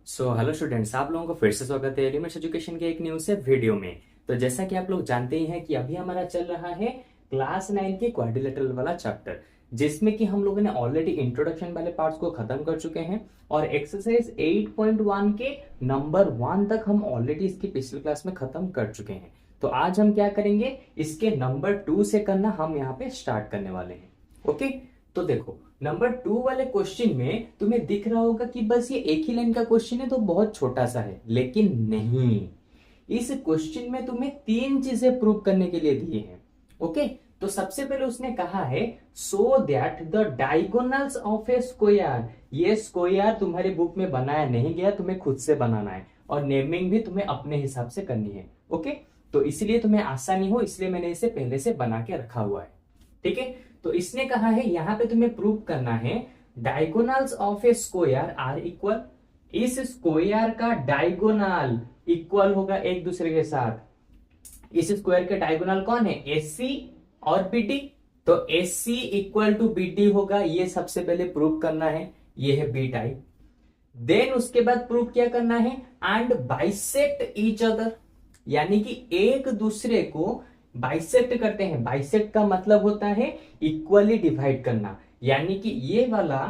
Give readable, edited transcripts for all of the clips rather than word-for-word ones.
Hello students, आप लोगों को फिर से स्वागत है एलिमेंट्स एजुकेशन के एक न्यू से वीडियो में। तो जैसा कि आप लोग जानते ही हैं कि अभी हमारा चल रहा है क्लास 9 के क्वाड्रिलेटरल वाला चैप्टर, जिसमें कि हम लोगों ने ऑलरेडी इंट्रोडक्शन वाले पार्ट्स को खत्म कर चुके हैं और एक्सरसाइज 8.1 के नंबर 1 तक हम ऑलरेडी इसकी पिछली क्लास में खत्म कर चुके हैं। तो आज हम क्या करेंगे, इसके नंबर 2 से करना हम यहाँ पे स्टार्ट करने वाले हैं। ओके, तो देखो नंबर 2 वाले क्वेश्चन में तुम्हें दिख रहा होगा कि बस ये एक ही लाइन का क्वेश्चन है तो बहुत छोटा सा है, लेकिन नहीं, इस क्वेश्चन में तुम्हें 3 चीजें प्रूव करने के लिए दिए हैं। ओके, तो सबसे पहले उसने कहा है so that the diagonals of a square, ये स्क्वायर तुम्हारी बुक में बनाया नहीं गया, तुम्हें खुद से बनाना है और नेमिंग भी तुम्हें अपने हिसाब से करनी है। ओके, तो इसलिए तुम्हें आसानी हो इसलिए मैंने इसे पहले से बना के रखा हुआ है। ठीक है, तो इसने कहा है यहां पे तुम्हें प्रूव करना है diagonals of a square are equal, इस स्क्वायर का डायगोनल इक्वल होगा एक दूसरे के साथ। इस स्क्वायर के डायगोनल कौन है, एसी और बीडी, तो एसी इक्वल टू बीडी होगा, ये सबसे पहले प्रूव करना है, ये है बी टाइप। देन उसके बाद प्रूव क्या करना है, एंड बाइसेक्ट ईच अदर, यानी कि एक दूसरे को बाइसेक्ट करते हैं। बाइसेक्ट का मतलब होता है इक्वली डिवाइड करना, यानी कि ये वाला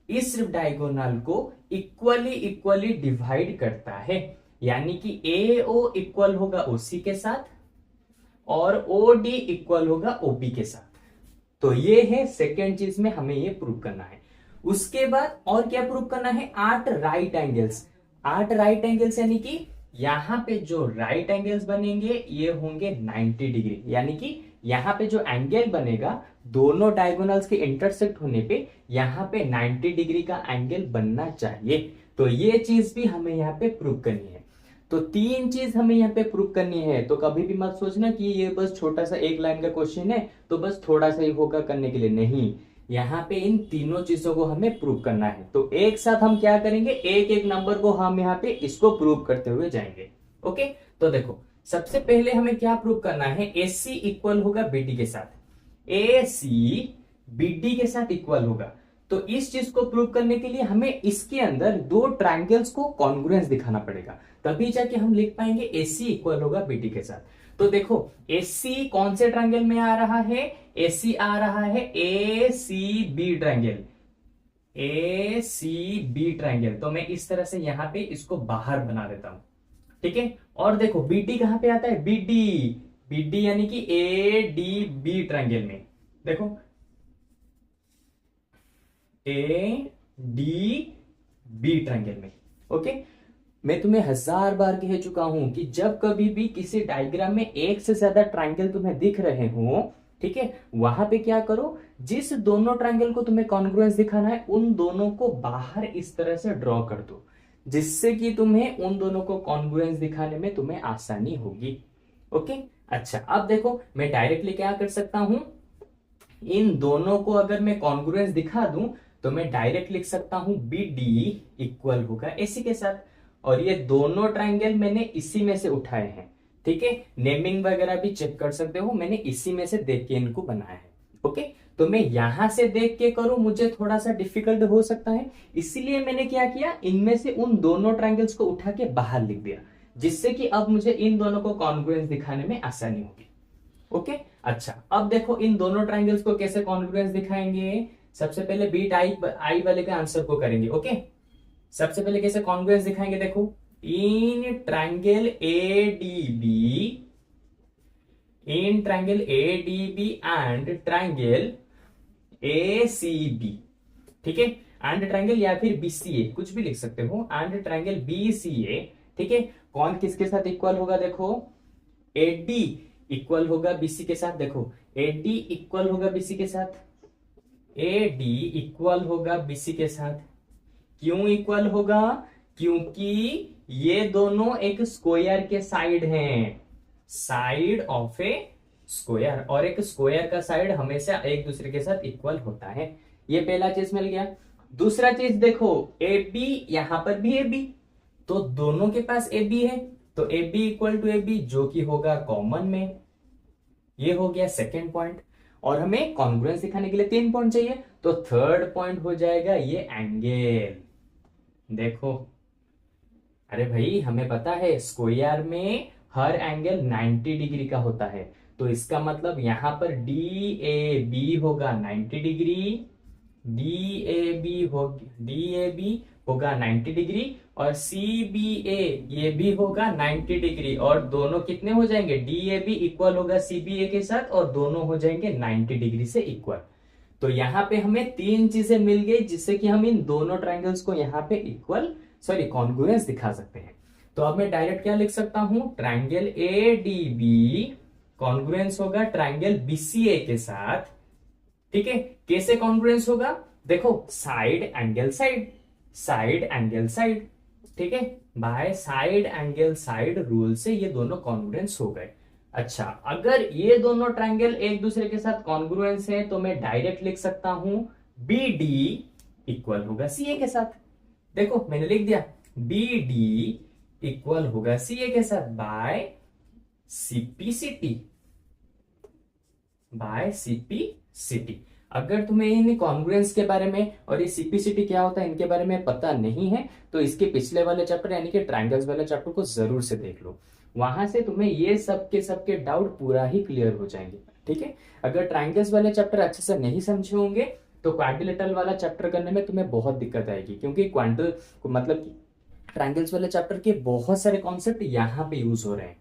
इस डायगोनल को इक्वली डिवाइड करता है, यानी कि ए ओ इक्वल होगा ओसी के साथ और ओ डी इक्वल होगा ओबी के साथ। तो ये है सेकेंड चीज में हमें ये प्रूव करना है। उसके बाद और क्या प्रूव करना है, 8 राइट एंगल्स। 8 राइट एंगल्स यानी कि यहां पे जो राइट एंगल्स बनेंगे ये होंगे 90 डिग्री, यानी कि यहां पे जो एंगल बनेगा दोनों डायगोनल्स के इंटरसेक्ट होने पे यहां पे 90 डिग्री का एंगल बनना चाहिए। तो ये चीज भी हमें यहाँ पे प्रूव करनी है। तो 3 चीज हमें यहाँ पे प्रूव करनी है। तो कभी भी मत सोचना कि ये बस छोटा सा एक लाइन का क्वेश्चन है तो बस थोड़ा सा ही होगा करने के लिए, नहीं, यहाँ पे इन तीनों चीजों को हमें प्रूव करना है। तो एक साथ हम क्या करेंगे, एक एक नंबर को हम यहाँ पे इसको प्रूव करते हुए जाएंगे। ओके, तो देखो सबसे पहले हमें क्या प्रूव करना है, एसी इक्वल होगा बीडी के साथ, एसी बीडी के साथ इक्वल होगा। तो इस चीज को प्रूव करने के लिए हमें इसके अंदर 2 ट्रायंगल्स को कॉन्ग्रुएंस दिखाना पड़ेगा, तभी जाके हम लिख पाएंगे एसी इक्वल होगा बीडी के साथ। तो देखो एसी कौन से ट्रायंगल में आ रहा है, एसी आ रहा है ए C B triangle, A C B triangle. तो मैं इस तरह से यहां पे इसको बाहर बना देता हूं। ठीक है, और देखो बीडी कहां पे आता है, बीडी, बीडी यानी कि ए डी बी ट्रायंगल में, देखो ए डी बी ट्रायंगल में। ओके, मैं तुम्हें 1000 बार कह चुका हूं कि जब कभी भी किसी डायग्राम में एक से ज्यादा ट्रायंगल तुम्हें दिख रहे हो, ठीक है, वहां पे क्या करो, जिस दोनों ट्रायंगल को तुम्हें कॉन्ग्रुएंस दिखाना है उन दोनों को बाहर इस तरह से ड्रॉ कर दो, जिससे कि तुम्हें उन दोनों को कॉन्ग्रुएंस दिखाने में तुम्हें आसानी होगी। ओके, अच्छा अब देखो मैं डायरेक्टली क्या कर सकता हूं, इन दोनों को अगर मैं कॉन्ग्रुएंस दिखा दूं तो मैं डायरेक्ट लिख सकता हूं बी डी इक्वल होगा एसी के साथ, और ये दोनों ट्रायंगल मैंने इसी में से उठाए हैं। ठीक है, नेमिंग वगैरह भी चेक कर सकते हो, मैंने इसी में से देख के इनको बनाया है। ओके, तो मैं यहां से देख के करूं मुझे थोड़ा सा डिफिकल्ट हो सकता है, इसलिए मैंने क्या किया, इनमें से उन दोनों ट्रायंगल्स को उठा के बाहर लिख दिया, जिससे कि अब मुझे इन दोनों को कॉन्ग्रुएंस दिखाने में आसानी होगी। ओके, अच्छा अब देखो इन दोनों ट्रायंगल्स को कैसे कॉन्ग्रुएंस दिखाएंगे, सबसे पहले बी टाइप आई वाले के आंसर को करेंगे। ओके, सबसे पहले कैसे कॉन्ग्रुएंस दिखाएंगे, देखो इन triangle A D B, in triangle A D B and triangle A C B, ठीक है, एंड ट्रायंगल या फिर बीसीए कुछ भी लिख सकते हो, एंड ट्रायंगल बीसीए। ठीक है, कौन किसके साथ इक्वल होगा, देखो एडी इक्वल होगा बीसी के साथ, देखो एडी इक्वल होगा बीसी के साथ, एडी इक्वल होगा बीसी के साथ। क्यों इक्वल होगा, क्योंकि ये दोनों एक स्क्वायर के साइड हैं, साइड ऑफ ए स्क्वायर, और एक स्क्वायर का साइड हमेशा एक दूसरे के साथ इक्वल होता है। ये पहला चीज मिल गया। दूसरा चीज देखो ए बी, यहां पर भी ए बी, तो दोनों के पास ए बी है, तो A B equal to A B जो कि होगा कॉमन में। ये हो गया सेकेंड पॉइंट, और हमें कॉन्ग्रुएंस दिखाने के लिए 3 पॉइंट चाहिए, तो थर्ड पॉइंट हो जाएगा ये एंगल। देखो अरे भाई हमें पता है स्क्वायर में हर एंगल 90 डिग्री का होता है, तो इसका मतलब यहां पर डी ए बी होगा 90 डिग्री, डी ए बी होगा 90 डिग्री, और सी बी ए ये भी होगा 90 डिग्री, और दोनों कितने हो जाएंगे, डी ए बी इक्वल होगा सी बी ए के साथ, और दोनों हो जाएंगे 90 डिग्री से इक्वल। तो यहाँ पे हमें तीन चीजें मिल गई जिससे कि हम इन दोनों ट्राइंगल्स को यहाँ पे इक्वल कॉन्ग्रुएंस दिखा सकते हैं। तो अब मैं डायरेक्ट क्या लिख सकता हूं, triangle A D B congruence होगा ट्राइंगल बीसीए के साथ। ठीक है, कैसे कॉन्ग्रुएंस होगा, देखो side angle side, side angle side, ठीक है, by side angle side rule से ये दोनों कॉन्ग्रुएंस हो गए। अच्छा, अगर ये दोनों ट्राइंगल एक दूसरे के साथ कॉन्ग्रुएंस है तो मैं डायरेक्ट लिख सकता हूं बी डी इक्वल होगा सी ए के साथ। देखो मैंने लिख दिया बी डी इक्वल होगा सी ए के साथ बाय सीपीसीटी, बाय सीपीसीटी। अगर तुम्हें इन कॉन्ग्रुएंस के बारे में और ये सीपीसीटी क्या होता है इनके बारे में पता नहीं है तो इसके पिछले वाले चैप्टर यानी कि ट्राइंगल्स वाले चैप्टर को जरूर से देख लो, वहां से तुम्हें ये सबके डाउट पूरा ही क्लियर हो जाएंगे। ठीक है, अगर ट्राइंगल्स वाले चैप्टर अच्छे से नहीं समझे होंगे तो क्वाड्रिलेटरल वाला चैप्टर करने में तुम्हें बहुत दिक्कत आएगी, क्योंकि क्वांटल मतलब कि ट्राइंगल्स वाले चैप्टर के बहुत सारे कॉन्सेप्ट यहाँ पे यूज हो रहे हैं।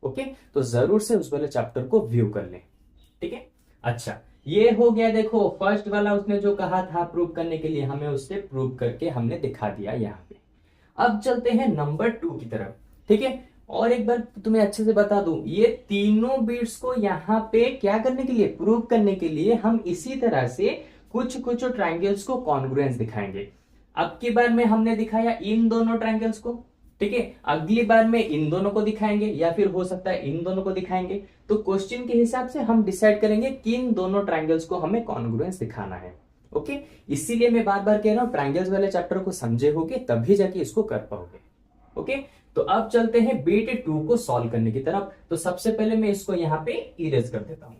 ओके, तो जरूर से उस वाले चैप्टर को व्यू कर लें। ठीक है, अच्छा ये हो गया, देखो फर्स्ट वाला उसने जो कहा था प्रूव करने के लिए, हमें उससे प्रूव करके हमने दिखा दिया यहाँ पे। अब चलते हैं नंबर 2 की तरफ। ठीक है, और एक बार तुम्हें अच्छे से बता दूं, ये तीनों बिट्स को यहाँ पे क्या करने के लिए, प्रूव करने के लिए हम इसी तरह से कुछ कुछ ट्राइंगल्स को कॉन्ग्रुएंस दिखाएंगे। अब की बार में हमने दिखाया इन दोनों ट्राइंगल्स को, ठीक है, अगली बार में इन दोनों को दिखाएंगे या फिर हो सकता है इन दोनों को दिखाएंगे। तो क्वेश्चन के हिसाब से हम डिसाइड करेंगे किन दोनों ट्राइंगल्स को हमें कॉन्ग्रुएंस दिखाना है। ओके, इसीलिए मैं बार बार कह रहा हूं ट्राइंगल्स वाले चैप्टर को समझे होगे तभी जाके इसको कर पाओगे। ओके, तो अब चलते हैं बीट 2 को सॉल्व करने की तरफ। तो सबसे पहले मैं इसको यहां पे इरेज कर देता हूं।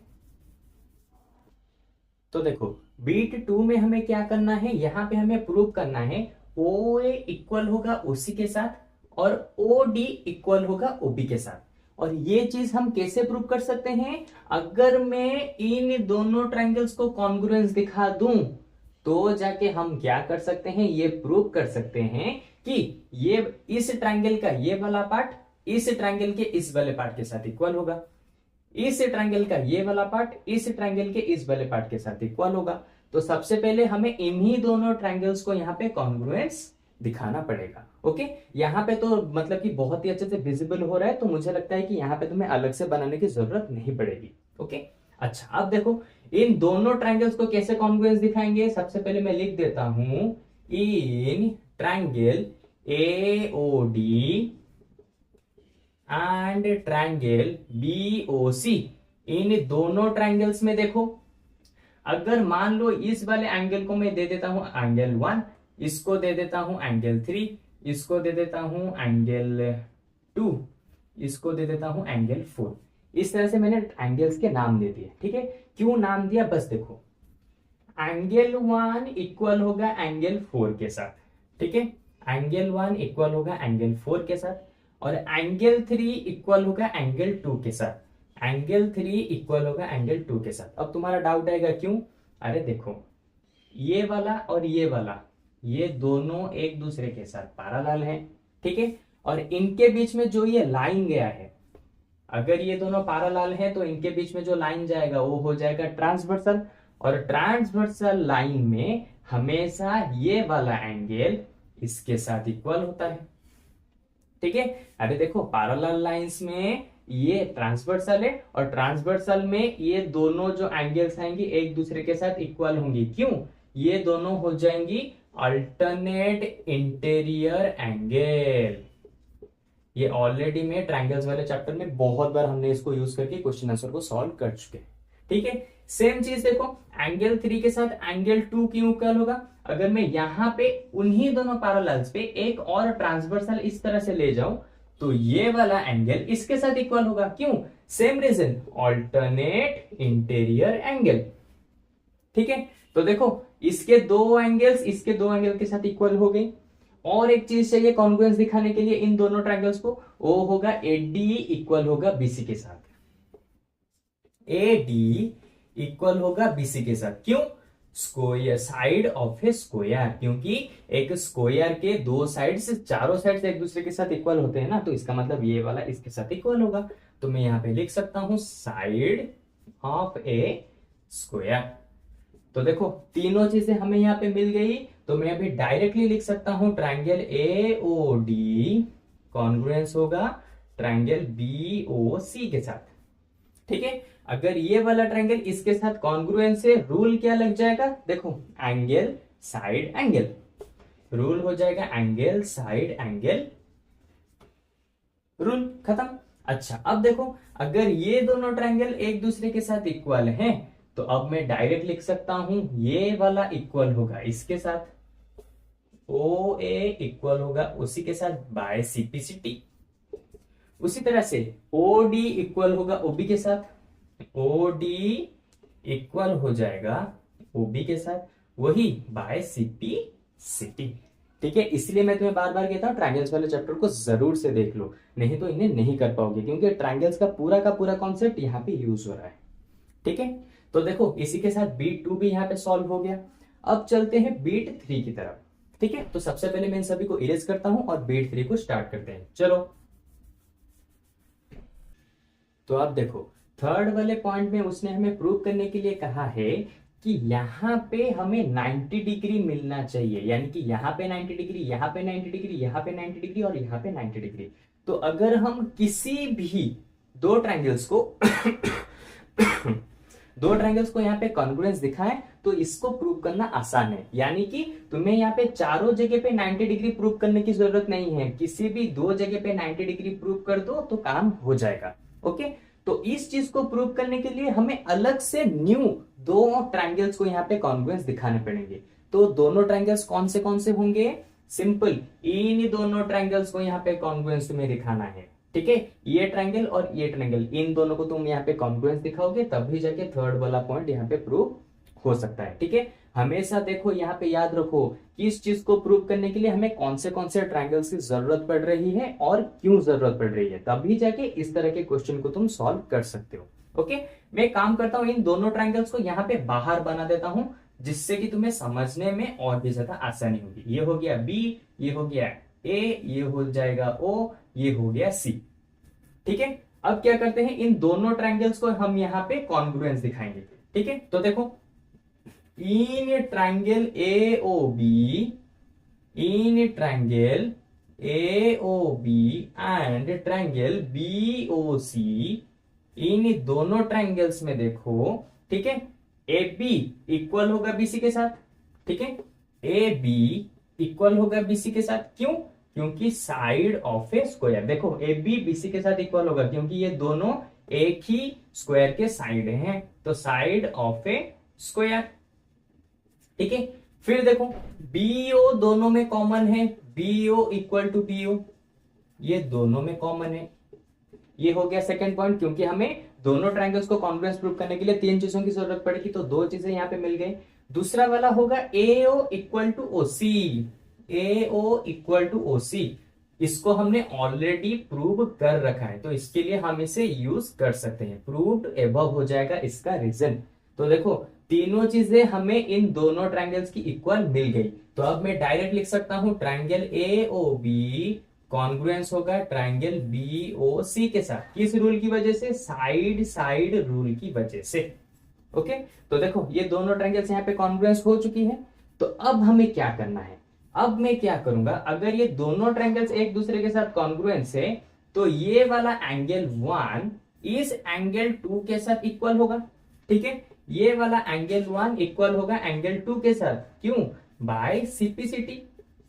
तो देखो बीट 2 में हमें क्या करना है, यहां पे हमें प्रूव करना है ओ ए इक्वल होगा ओसी के साथ और ओ डी इक्वल होगा ओबी के साथ। और ये चीज हम कैसे प्रूव कर सकते हैं, अगर मैं इन दोनों ट्राइंगल्स को कॉन्ग्रुएंस दिखा दूं तो जाके हम क्या कर सकते हैं, ये प्रूव कर सकते हैं कि ये इस ट्राइंगल का ये वाला पार्ट इस ट्राइंगल के इस वाले पार्ट के साथ इक्वल होगा, इस ट्राइंगल का ये वाला पार्ट इस ट्राइंगल के इस वाले पार्ट के साथ इक्वल होगा। तो सबसे पहले हमें इन्हीं दोनों ट्राइंगल्स को यहाँ पे कॉन्ग्रुएंस दिखाना पड़ेगा। ओके, यहाँ पे तो मतलब कि बहुत ही अच्छे से विजिबल हो रहा है, तो मुझे लगता है कि यहाँ पे तुम्हें अलग से बनाने की जरूरत नहीं पड़ेगी। ओके, अच्छा अब देखो इन दोनों ट्राइंगल्स को कैसे कॉन्ग्रुएंस दिखाएंगे। सबसे पहले मैं लिख देता हूं in triangle AOD and triangle BOC, इन दोनों ट्राइंगल्स में देखो अगर मान लो इस वाले एंगल को मैं दे देता हूं एंगल 1, इसको दे देता हूं एंगल 3, इसको दे देता हूं एंगल 2, इसको दे देता हूं एंगल 4। इस तरह से मैंने एंगल्स के नाम दे दिए। ठीक है, क्यों नाम दिया, बस देखो एंगल 1 इक्वल होगा एंगल 4 के साथ, ठीक है, एंगल 1 इक्वल होगा एंगल 4 के साथ, और एंगल 3 इक्वल होगा एंगल 2 के साथ, एंगल 3 इक्वल होगा एंगल 2 के साथ। अब तुम्हारा डाउट आएगा क्यों, अरे देखो ये वाला और ये वाला ये दोनों एक दूसरे के साथ पैरेलल हैं, ठीक है, और इनके बीच में जो ये लाइन गया है, अगर ये दोनों पैरेलल हैं तो इनके बीच में जो लाइन जाएगा वो हो जाएगा ट्रांसवर्सल, और ट्रांसवर्सल लाइन में हमेशा ये वाला एंगल इसके साथ इक्वल होता है। ठीक है, अरे देखो पैरेलल लाइंस में ये ट्रांसवर्सल है और ट्रांसवर्सल में ये दोनों जो एंगल्स आएंगी एक दूसरे के साथ इक्वल होंगी। क्यों, ये दोनों हो जाएंगी अल्टरनेट इंटीरियर एंगल। ये ऑलरेडी में ट्रायंगल्स वाले चैप्टर में बहुत बार हमने इसको यूज करके क्वेश्चन आंसर को सॉल्व कर चुके हैं। ठीक है, सेम चीज देखो एंगल 3 के साथ एंगल 2 क्यों इक्वल होगा, अगर मैं यहां पे उन्हीं दोनों पैरेलल्स पे एक और ट्रांसवर्सल इस तरह से ले जाऊं तो ये वाला एंगल इसके साथ इक्वल होगा। क्यों, same reason, alternate interior angle. ठीक है, तो देखो इसके दो एंगल्स इसके दो एंगल के साथ इक्वल हो गई, और एक चीज चाहिए कॉन्ग्रुएंस दिखाने के लिए इन दोनों ट्रायंगल्स को, वो होगा एडी इक्वल होगा बीसी के साथ। एडी इक्वल होगा बीसी के साथ, क्यों? Square, side of a square, क्योंकि एक स्क्वायर के दो साइड से, चारों साइड से एक दूसरे के साथ इक्वल होते हैं ना, तो इसका मतलब ये वाला इसके साथ इक्वल होगा। तो मैं यहां पे लिख सकता हूं साइड ऑफ ए स्क्वायर। तो देखो तीनों चीजें हमें यहाँ पे मिल गई, तो मैं अभी डायरेक्टली लिख सकता हूं triangle A O D congruence होगा ट्रायंगल बी ओ सी के साथ। ठीक है, अगर ये वाला ट्रायंगल इसके साथ कॉन्ग्रुएंस है, रूल क्या लग जाएगा? देखो एंगल साइड एंगल, रूल हो जाएगा एंगल साइड एंगल, रूल खत्म। अच्छा अब देखो, अगर ये दोनों ट्रायंगल एक दूसरे के साथ इक्वल हैं, तो अब मैं डायरेक्ट लिख सकता हूं ये वाला इक्वल होगा इसके साथ, ओ ए इक्वल होगा उसी के साथ बाय सीपीसीटी। उसी तरह से ओ डी इक्वल होगा ओबी के साथ, ओ डी इक्वल हो जाएगा ओबी के साथ, वही बाय सीपीसीटी। ठीक है, इसलिए मैं तुम्हें बार बार कहता हूं ट्रायंगल्स वाले चैप्टर को जरूर से देख लो, नहीं तो इन्हें नहीं कर पाओगे, क्योंकि ट्रायंगल्स का पूरा कॉन्सेप्ट यहाँ पे यूज हो रहा है। ठीक है, तो देखो इसी के साथ बीट 2 भी यहाँ पे सॉल्व हो गया। अब चलते हैं बीट 3 की तरफ। ठीक है, तो सबसे पहले मैं इन सभी को इरेज करता हूं और बीट 3 को स्टार्ट करते हैं। चलो, तो अब देखो थर्ड वाले पॉइंट में उसने हमें प्रूव करने के लिए कहा है कि यहां पे हमें 90 डिग्री मिलना चाहिए, यानी कि यहां पे 90 डिग्री, यहां पे 90 डिग्री, यहां पे 90 डिग्री और यहां पे 90 डिग्री। तो अगर हम किसी भी दो ट्रायंगल्स को दो ट्रायंगल्स को यहाँ पे कॉन्ग्रुएंस दिखाएं, तो इसको प्रूव करना आसान है। यानी कि तुम्हें यहाँ पे चारों जगह पे 90 डिग्री प्रूव करने की जरूरत नहीं है, किसी भी दो जगह पे 90 डिग्री प्रूव कर दो तो काम हो जाएगा। ओके, तो इस चीज को प्रूव करने के लिए हमें अलग से न्यू दो ट्रायंगल्स को यहाँ पे कॉन्ग्रुएंस दिखाने पड़ेंगे। तो दोनों ट्रायंगल्स कौन से होंगे? सिंपल, इन दोनों ट्रायंगल्स को यहाँ पे कॉन्ग्रुएंस तुम्हें दिखाना है। ठीक है, ये ट्रायंगल और ये ट्रायंगल, इन दोनों को तुम यहाँ पे कॉन्ग्रुएंस दिखाओगे, तभी जाके थर्ड वाला पॉइंट यहाँ पे प्रूव हो सकता है। ठीक है, हमेशा देखो यहाँ पे याद रखो कि इस चीज को प्रूव करने के लिए हमें कौन से ट्रायंगल्स की जरूरत पड़ रही है और क्यों जरूरत पड़ रही है, तभी जाके इस तरह के क्वेश्चन को तुम सॉल्व कर सकते हो। ओके, मैं काम करता हूं इन दोनों ट्रायंगल्स को यहाँ पे बाहर बना देता हूं, जिससे कि तुम्हें समझने में और भी ज्यादा आसानी होगी। ये हो गया बी, ये हो गया ए, ये हो जाएगा ओ, ये हो गया सी। ठीक है, अब क्या करते हैं, इन दोनों ट्रायंगल्स को हम यहाँ पे कॉन्ग्रुएंस दिखाएंगे। ठीक है, तो देखो इन triangle A O B, in triangle A O B and triangle B O C, इन दोनों ट्रायंगल्स में देखो, ठीक है, ए बी इक्वल होगा बीसी के साथ। ठीक है, ए बी इक्वल होगा बीसी के साथ, क्यों? क्योंकि साइड ऑफ ए स्क्वायर, देखो ए बी बीसी के साथ इक्वल होगा क्योंकि ये दोनों एक ही स्क्वायर के साइड हैं, तो साइड ऑफ ए स्क्वायर। ठीक है, फिर देखो बीओ दोनों में कॉमन है, बीओ इक्वल टू बीओ, ये दोनों में कॉमन है। ये हो गया सेकंड पॉइंट, क्योंकि हमें दोनों ट्रायंगल्स को कॉन्ग्रुएंस प्रूव करने के लिए तीन चीजों की जरूरत पड़ेगी, तो दो चीजें यहाँ पे मिल गई। दूसरा वाला होगा AO equal to OC, AO equal to OC, इसको हमने ऑलरेडी प्रूव कर रखा है, तो इसके लिए हम इसे यूज कर सकते हैं। प्रूव्ड एबव हो जाएगा इसका रीजन। तो देखो तीनों चीजें हमें इन दोनों ट्रायंगल्स की इक्वल मिल गई, तो अब मैं डायरेक्ट लिख सकता हूं triangle A O B congruence होगा ट्रायंगल बी ओ सी के साथ। किस रूल की वजह से? साइड साइड रूल की वजह से। ओके, तो देखो ये दोनों ट्रायंगल्स यहाँ पे कॉन्ग्रुएंस हो चुकी है। तो अब हमें क्या करना है? अब मैं क्या करूंगा, अगर ये दोनों ट्रायंगल्स एक दूसरे के साथ कॉन्ग्रुएंस है, तो ये वाला एंगल 1 इस एंगल 2 के साथ इक्वल होगा। ठीक है, ये वाला एंगल 1 इक्वल होगा एंगल 2 के साथ, क्यों? By CPCT.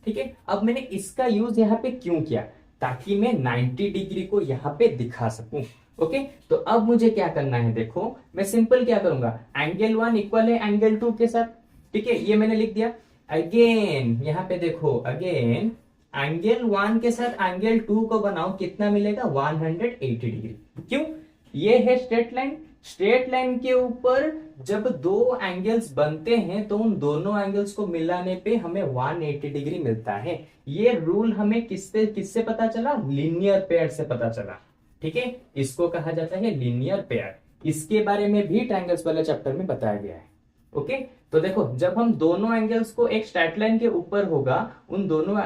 ठीक है, अब मैंने इसका यूज यहाँ पे क्यों किया? ताकि मैं 90 डिग्री को यहाँ पे दिखा सकूं। ओके, तो अब मुझे क्या करना है, देखो मैं सिंपल क्या करूंगा, एंगल 1 इक्वल है एंगल 2 के साथ। ठीक है, ये मैंने लिख दिया। अगेन यहाँ पे देखो, अगेन एंगल 1 के साथ एंगल 2 को बनाओ, कितना मिलेगा? 180 डिग्री। क्यों? ये है स्ट्रेट लाइन, स्ट्रेट लाइन के ऊपर जब दो एंगल्स बनते हैं तो उन दोनों एंगल्स को मिलाने पे हमें 180 डिग्री मिलता है। ये रूल हमें किससे पता चला? लीनियर पेयर से पता चला। ठीक है, इसको कहा जाता है लीनियर पेयर। इसके बारे में भी ट्रायंगल्स वाले चैप्टर में बताया गया है। ओके, तो देखो जब हम दोनों एंगल्स को एक स्ट्रेट लाइन के ऊपर होगा, उन दोनों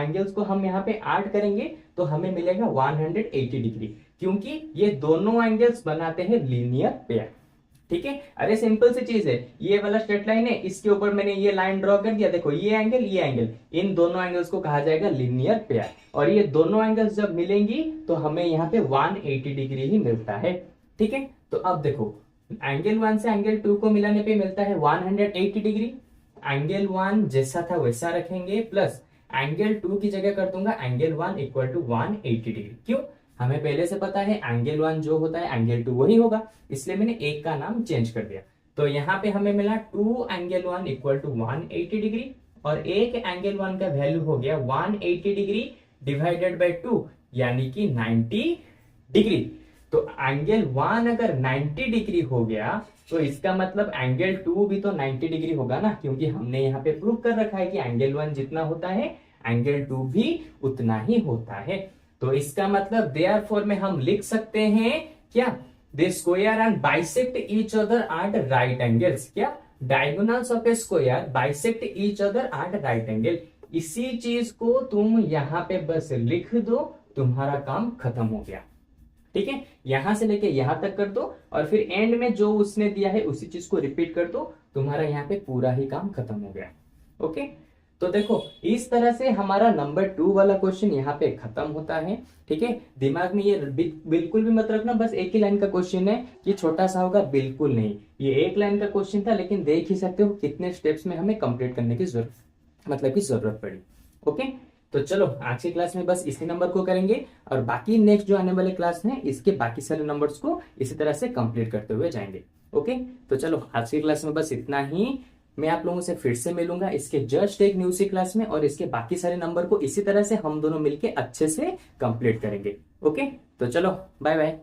एंगल्स को हम यहाँ पे ऐड करेंगे तो हमें मिलेगा 180 डिग्री, क्योंकि ये दोनों एंगल्स बनाते हैं लीनियर पेयर। ठीक है, अरे सिंपल सी चीज है, ये वाला स्ट्रेट लाइन है, इसके ऊपर मैंने ये लाइन ड्रॉ कर दिया, देखो ये एंगल, इन दोनों एंगल्स को कहा जाएगा लीनियर पेयर। और ये दोनों एंगल्स जब मिलेंगी तो हमें यहाँ पे 180 डिग्री ही मिलता है। ठीक है, तो अब देखो एंगल 1 से एंगल 2 को मिलाने पे मिलता है 180 डिग्री। एंगल 1 जैसा था वैसा रखेंगे, प्लस एंगल 2 की जगह कर दूंगा एंगल 1 इक्वल टू 180 डिग्री। क्यों? हमें पहले से पता है एंगल 1 जो होता है एंगल 2 वही होगा, इसलिए मैंने एक का नाम चेंज कर दिया। तो यहाँ पे हमें मिला 2 एंगल 1 इक्वल टू 180 डिग्री, और एक एंगल 1 का वैल्यू हो गया 180 डिग्री डिवाइडेड बाई 2, यानी कि 90 डिग्री। तो एंगल 1 अगर 90 डिग्री हो गया तो इसका मतलब एंगल 2 भी तो 90 डिग्री होगा ना, क्योंकि हमने यहाँ पे प्रूव कर रखा है कि एंगल 1 जितना होता है एंगल 2 भी उतना ही होता है। तो इसका मतलब देयरफॉर में हम लिख सकते हैं क्या? They square and bisect each other at right angles. क्या? Diagonals of a square bisect each other at right angle. इसी चीज को तुम यहाँ पे बस लिख दो, तुम्हारा काम खत्म हो गया। ठीक है, यहां से लेके यहां तक कर दो और फिर एंड में जो उसने दिया है उसी चीज को रिपीट कर दो, तुम्हारा यहाँ पे पूरा ही काम खत्म हो गया। ओके, तो देखो इस तरह से हमारा नंबर 2 वाला क्वेश्चन यहाँ पे खत्म होता है। ठीक है, दिमाग में ये बिल्कुल भी मत रखना बस एक ही लाइन का क्वेश्चन है, ये छोटा सा होगा, बिल्कुल नहीं। ये एक लाइन का क्वेश्चन था, लेकिन देख ही सकते हो कितने स्टेप्स में हमें कंप्लीट करने की जरूरत पड़ी। ओके, तो चलो आज की क्लास में बस इसी नंबर को करेंगे, और बाकी नेक्स्ट जो आने वाले क्लास है इसके बाकी सारे नंबर्स को इसी तरह से कंप्लीट करते हुए जाएंगे। ओके, तो चलो आज की क्लास में बस इतना ही। मैं आप लोगों से फिर से मिलूंगा इसके जस्ट एक न्यू सी क्लास में, और इसके बाकी सारे नंबर को इसी तरह से हम दोनों मिलके अच्छे से कंप्लीट करेंगे। ओके, तो चलो बाय बाय।